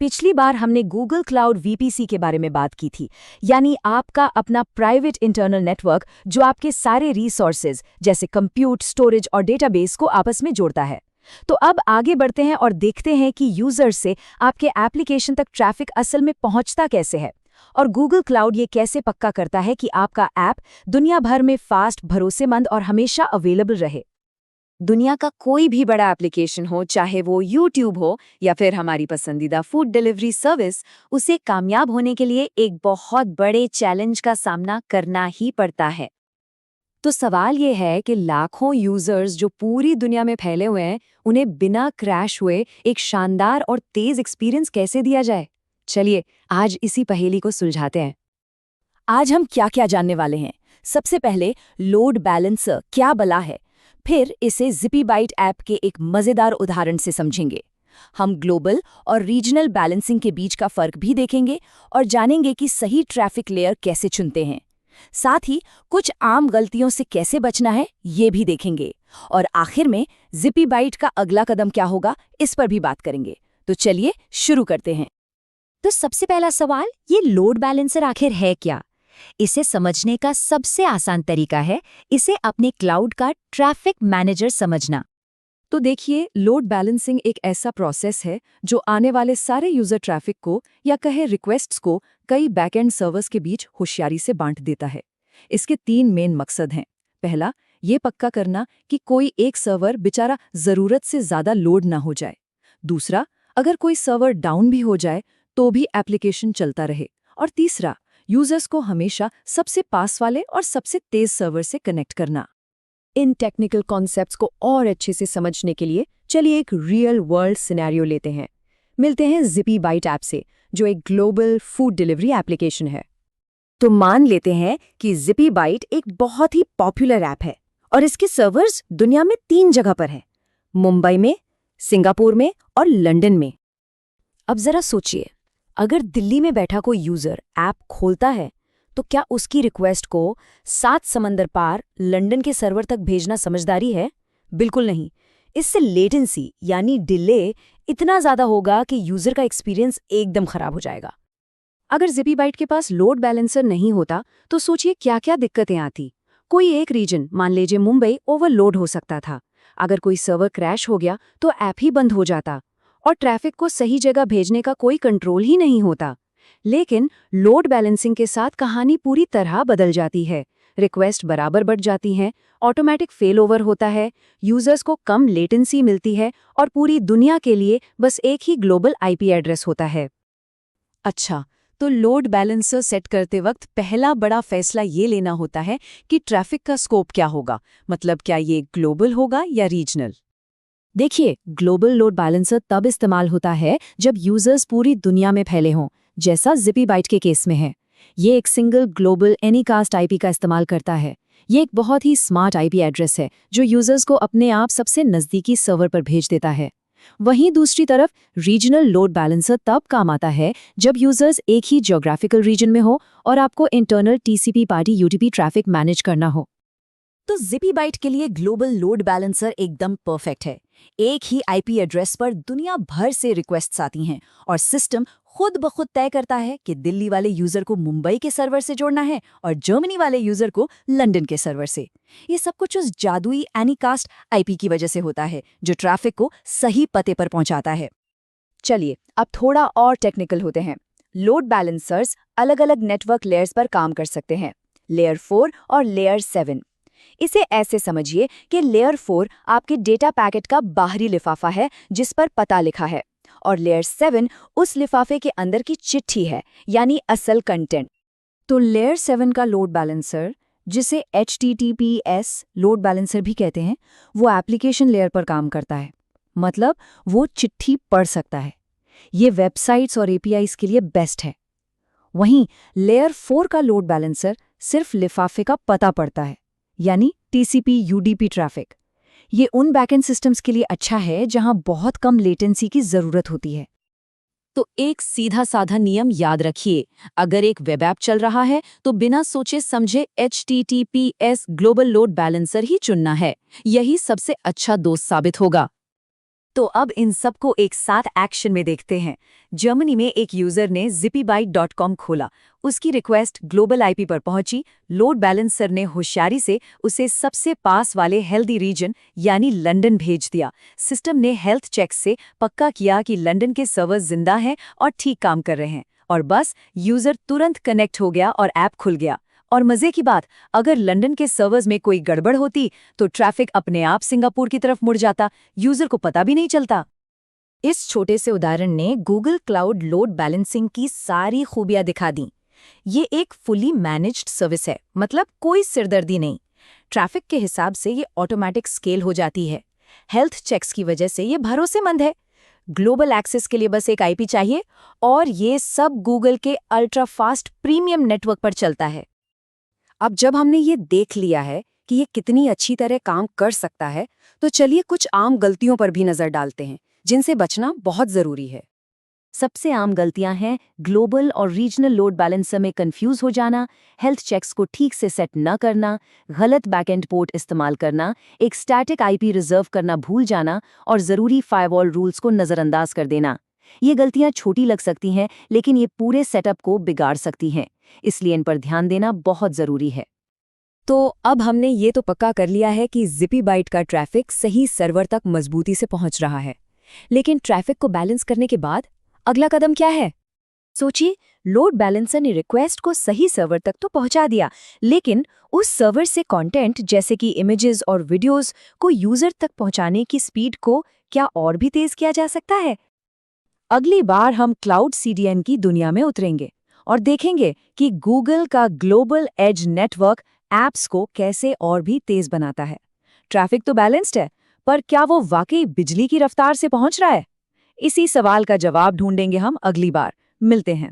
पिछली बार हमने Google cloud VPC के बारे में बात की थी, यानी आपका अपना प्राइवेट इंटरनल नेटवर्क जो आपके सारे रिसोर्सेज जैसे कंप्यूट, स्टोरेज और डेटाबेस को आपस में जोड़ता है। तो अब आगे बढ़ते हैं और देखते हैं कि यूजर्स से आपके एप्लीकेशन तक ट्रैफिक असल में पहुंचता कैसे है और गूगल क्लाउड ये कैसे पक्का करता है कि आपका ऐप दुनिया भर में फास्ट, भरोसेमंद और हमेशा अवेलेबल रहे। दुनिया का कोई भी बड़ा एप्लीकेशन हो, चाहे वो यूट्यूब हो या फिर हमारी पसंदीदा फूड डिलीवरी सर्विस, उसे कामयाब होने के लिए एक बहुत बड़े चैलेंज का सामना करना ही पड़ता है। तो सवाल ये है कि लाखों यूजर्स जो पूरी दुनिया में फैले हुए हैं, उन्हें बिना क्रैश हुए एक शानदार और तेज एक्सपीरियंस कैसे दिया जाए। चलिए आज इसी पहेली को सुलझाते हैं। आज हम क्या क्या जानने वाले हैं। सबसे पहले लोड बैलेंसर क्या बला है, फिर इसे ZippyByte ऐप के एक मजेदार उदाहरण से समझेंगे। हम ग्लोबल और रीजनल बैलेंसिंग के बीच का फर्क भी देखेंगे और जानेंगे कि सही ट्रैफिक लेयर कैसे चुनते हैं। साथ ही कुछ आम गलतियों से कैसे बचना है ये भी देखेंगे और आखिर में ZippyByte का अगला कदम क्या होगा इस पर भी बात करेंगे। तो चलिए शुरू करते हैं। तो सबसे पहला सवाल, ये लोड बैलेंसर आखिर है क्या? इसे समझने का सबसे आसान तरीका है इसे अपने क्लाउड का ट्रैफिक मैनेजर समझना। तो देखिए, लोड बैलेंसिंग एक ऐसा प्रोसेस है जो आने वाले सारे यूजर ट्रैफिक को या कहे रिक्वेस्ट्स को कई बैकएंड सर्वर्स के बीच होशियारी से बांट देता है। इसके 3 मेन मकसद हैं। पहला, ये पक्का करना कि कोई एक सर्वर बेचारा जरूरत से ज्यादा लोड ना हो जाए। दूसरा, अगर कोई सर्वर डाउन भी हो जाए तो भी एप्लीकेशन चलता रहे। और तीसरा, यूजर्स को हमेशा सबसे पास वाले और सबसे तेज सर्वर से कनेक्ट करना। इन टेक्निकल कॉन्सेप्ट्स को और अच्छे से समझने के लिए चलिए एक रियल वर्ल्ड सिनेरियो लेते हैं। मिलते हैं ZippyByte ऐप से, जो एक ग्लोबल फूड डिलीवरी एप्लीकेशन है। तो मान लेते हैं कि ZippyByte एक बहुत ही पॉपुलर ऐप है और इसके सर्वर्स दुनिया में 3 जगह पर हैं, मुंबई में, सिंगापुर में और लंदन में। अब जरा सोचिए, अगर दिल्ली में बैठा कोई यूजर ऐप खोलता है तो क्या उसकी रिक्वेस्ट को 7 समंदर पार लंदन के सर्वर तक भेजना समझदारी है? बिल्कुल नहीं। इससे लेटेंसी यानी डिले इतना ज़्यादा होगा कि यूजर का एक्सपीरियंस एकदम खराब हो जाएगा। अगर ZippyByte के पास लोड बैलेंसर नहीं होता तो सोचिए क्या क्या दिक्कतें आती। कोई एक रीजन, मान लीजिए मुंबई, ओवरलोड हो सकता था। अगर कोई सर्वर क्रैश हो गया तो ऐप ही बंद हो जाता और ट्रैफिक को सही जगह भेजने का कोई कंट्रोल ही नहीं होता। लेकिन लोड बैलेंसिंग के साथ कहानी पूरी तरह बदल जाती है। रिक्वेस्ट बराबर बढ़ जाती हैं, ऑटोमेटिक फेल ओवर होता है, यूजर्स को कम लेटेंसी मिलती है और पूरी दुनिया के लिए बस एक ही ग्लोबल IP एड्रेस होता है। अच्छा, तो लोड बैलेंसर सेट करते वक्त पहला बड़ा फैसला ये लेना होता है कि ट्रैफिक का स्कोप क्या होगा, मतलब क्या ये ग्लोबल होगा या रीजनल। देखिए, ग्लोबल लोड बैलेंसर तब इस्तेमाल होता है जब यूजर्स पूरी दुनिया में फैले हों, जैसा ZippyByte के केस में है। ये एक सिंगल ग्लोबल एनीकास्ट IP का इस्तेमाल करता है। ये एक बहुत ही स्मार्ट IP एड्रेस है जो यूजर्स को अपने आप सबसे नज़दीकी सर्वर पर भेज देता है। वहीं दूसरी तरफ रीजनल लोड बैलेंसर तब काम आता है जब यूजर्स एक ही ज्योग्राफिकल रीजन में हो और आपको internal TCP party UDP traffic manage करना हो। तो ZippyByte के लिए ग्लोबल लोड बैलेंसर एकदम परफेक्ट है। एक ही IP एड्रेस पर दुनिया भर से रिक्वेस्ट्स आती हैं और सिस्टम खुद ब खुद तय करता है कि दिल्ली वाले यूजर को मुंबई के सर्वर से जोड़ना है और जर्मनी वाले यूजर को लंदन के सर्वर से। ये सब कुछ उस जादुई एनीकास्ट IP की वजह से होता है जो ट्रैफिक को सही पते पर पहुंचाता है। चलिए अब थोड़ा और टेक्निकल होते हैं। लोड बैलेंसर्स अलग-अलग नेटवर्क लेयर्स पर काम कर सकते हैं, लेयर 4 और लेयर 7। इसे ऐसे समझिए कि लेयर 4 आपके डेटा पैकेट का बाहरी लिफाफा है जिस पर पता लिखा है और लेयर 7 उस लिफाफे के अंदर की चिट्ठी है, यानी असल कंटेंट। तो लेयर 7 का लोड बैलेंसर, जिसे HTTPS लोड बैलेंसर भी कहते हैं, वो एप्लीकेशन लेयर पर काम करता है, मतलब वो चिट्ठी पढ़ सकता है। ये वेबसाइट्स और APIs के लिए बेस्ट है। वहीं लेयर 4 का लोड बैलेंसर सिर्फ लिफाफे का पता पढ़ता है, यानी TCP UDP ट्रैफिक। ये उन बैकएंड सिस्टम्स के लिए अच्छा है जहां बहुत कम लेटेंसी की जरूरत होती है। तो एक सीधा साधा नियम याद रखिए, अगर एक वेब ऐप चल रहा है तो बिना सोचे समझे HTTPS ग्लोबल लोड बैलेंसर ही चुनना है। यही सबसे अच्छा दोस्त साबित होगा। तो अब इन सबको एक साथ एक्शन में देखते हैं। जर्मनी में एक यूजर ने zippybyte.com खोला। उसकी रिक्वेस्ट ग्लोबल आईपी पर पहुंची। लोड बैलेंसर ने होशियारी से उसे सबसे पास वाले हेल्दी रीजन यानी लंदन भेज दिया। सिस्टम ने हेल्थ चेक से पक्का किया कि लंदन के सर्वर जिंदा हैं और ठीक काम कर रहे हैं, और बस यूजर तुरंत कनेक्ट हो गया और ऐप खुल गया। और मजे की बात, अगर लंदन के सर्वर्स में कोई गड़बड़ होती तो ट्रैफिक अपने आप सिंगापुर की तरफ मुड़ जाता, यूजर को पता भी नहीं चलता। इस छोटे से उदाहरण ने गूगल क्लाउड लोड बैलेंसिंग की सारी खूबियां दिखा दी। ये एक फुली मैनेज्ड सर्विस है, मतलब कोई सिरदर्दी नहीं। ट्रैफिक के हिसाब से ये ऑटोमेटिक स्केल हो जाती है। हेल्थ चेक्स की वजह से ये भरोसेमंद है। ग्लोबल एक्सेस के लिए बस एक आईपी चाहिए और ये सब गूगल के अल्ट्रा फास्ट प्रीमियम नेटवर्क पर चलता है। अब जब हमने ये देख लिया है कि ये कितनी अच्छी तरह काम कर सकता है, तो चलिए कुछ आम गलतियों पर भी नजर डालते हैं जिनसे बचना बहुत जरूरी है। सबसे आम गलतियां हैं ग्लोबल और रीजनल लोड बैलेंसर में कंफ्यूज हो जाना, हेल्थ चेक्स को ठीक से सेट न करना, गलत बैकएंड पोर्ट इस्तेमाल करना, एक स्टैटिक आईपी रिजर्व करना भूल जाना और ज़रूरी फायरवॉल रूल्स को नज़रअंदाज कर देना। ये गलतियां छोटी लग सकती हैं, लेकिन ये पूरे सेटअप को बिगाड़ सकती हैं, इसलिए इन पर ध्यान देना बहुत ज़रूरी है। तो अब हमने ये तो पक्का कर लिया है कि zippybyte का ट्रैफिक सही सर्वर तक मजबूती से पहुंच रहा है, लेकिन ट्रैफिक को बैलेंस करने के बाद अगला कदम क्या है? सोचिए, लोड बैलेंसर ने रिक्वेस्ट को सही सर्वर तक तो पहुंचा दिया, लेकिन उस सर्वर से कंटेंट जैसे कि इमेजेस और वीडियोस को यूजर तक पहुंचाने की स्पीड को क्या और भी तेज किया जा सकता है? अगली बार हम क्लाउड सीडीएन की दुनिया में उतरेंगे और देखेंगे कि गूगल का ग्लोबल एज नेटवर्क ऐप्स को कैसे और भी तेज बनाता है। ट्रैफिक तो बैलेंस्ड है, पर क्या वो वाकई बिजली की रफ्तार से पहुंच रहा है? इसी सवाल का जवाब ढूंढेंगे हम अगली बार। मिलते हैं।